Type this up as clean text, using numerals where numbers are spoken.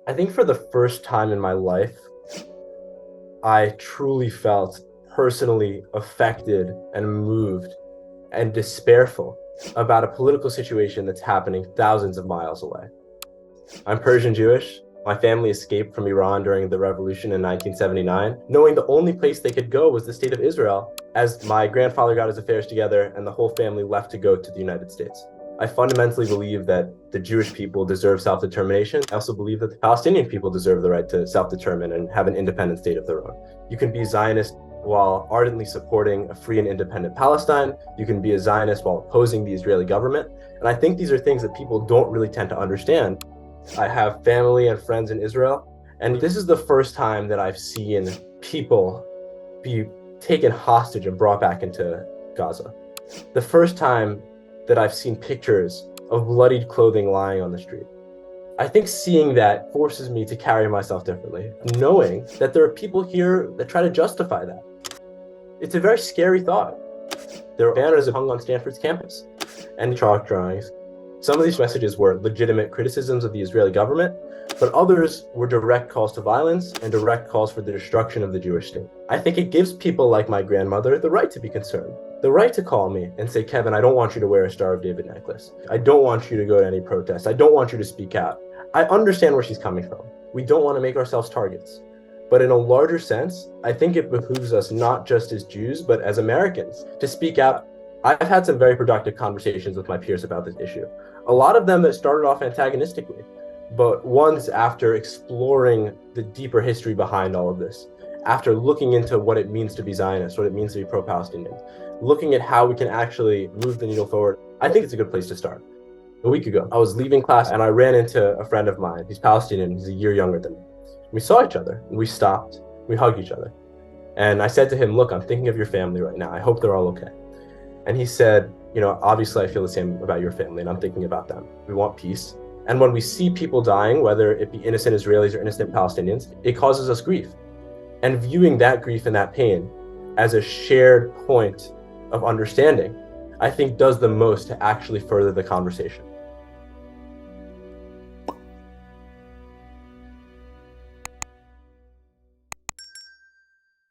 I think for the first time in my life, I truly felt personally affected and moved and despairful about a political situation that's happening thousands of miles away. I'm Persian Jewish. My family escaped from Iran during the revolution in 1979, knowing the only place they could go was the state of Israel, as my grandfather got his affairs together and the whole family left to go to the United States. I fundamentally believe that the Jewish people deserve self-determination. I also believe that the Palestinian people deserve the right to self-determine and have an independent state of their own. You can be Zionist while ardently supporting a free and independent Palestine. You can be a Zionist while opposing the Israeli government. And I think these are things that people don't really tend to understand. I have family and friends in Israel, and this is the first time that I've seen people be taken hostage and brought back into Gaza. The first time that I've seen pictures of bloodied clothing lying on the street. I think seeing that forces me to carry myself differently, knowing that there are people here that try to justify that. It's a very scary thought. There are banners hung on Stanford's campus and chalk drawings. Some of these messages were legitimate criticisms of the Israeli government, but others were direct calls to violence and direct calls for the destruction of the Jewish state. I think it gives people like my grandmother the right to be concerned, the right to call me and say, Kevin, I don't want you to wear a Star of David necklace. I don't want you to go to any protests. I don't want you to speak out. I understand where she's coming from. We don't want to make ourselves targets. But in a larger sense, I think it behooves us not just as Jews, but as Americans to speak out. I've had some very productive conversations with my peers about this issue. A lot of them that started off antagonistically, but ones after exploring the deeper history behind all of this, after looking into what it means to be Zionist, what it means to be pro-Palestinian, looking at how we can actually move the needle forward, I think it's a good place to start. A week ago, I was leaving class and I ran into a friend of mine. He's Palestinian, he's a year younger than me. We saw each other, and we stopped, we hugged each other. And I said to him, look, I'm thinking of your family right now. I hope they're all okay. And he said, obviously I feel the same about your family and I'm thinking about them. We want peace. And when we see people dying, whether it be innocent Israelis or innocent Palestinians, it causes us grief. And viewing that grief and that pain as a shared point of understanding, I think does the most to actually further the conversation.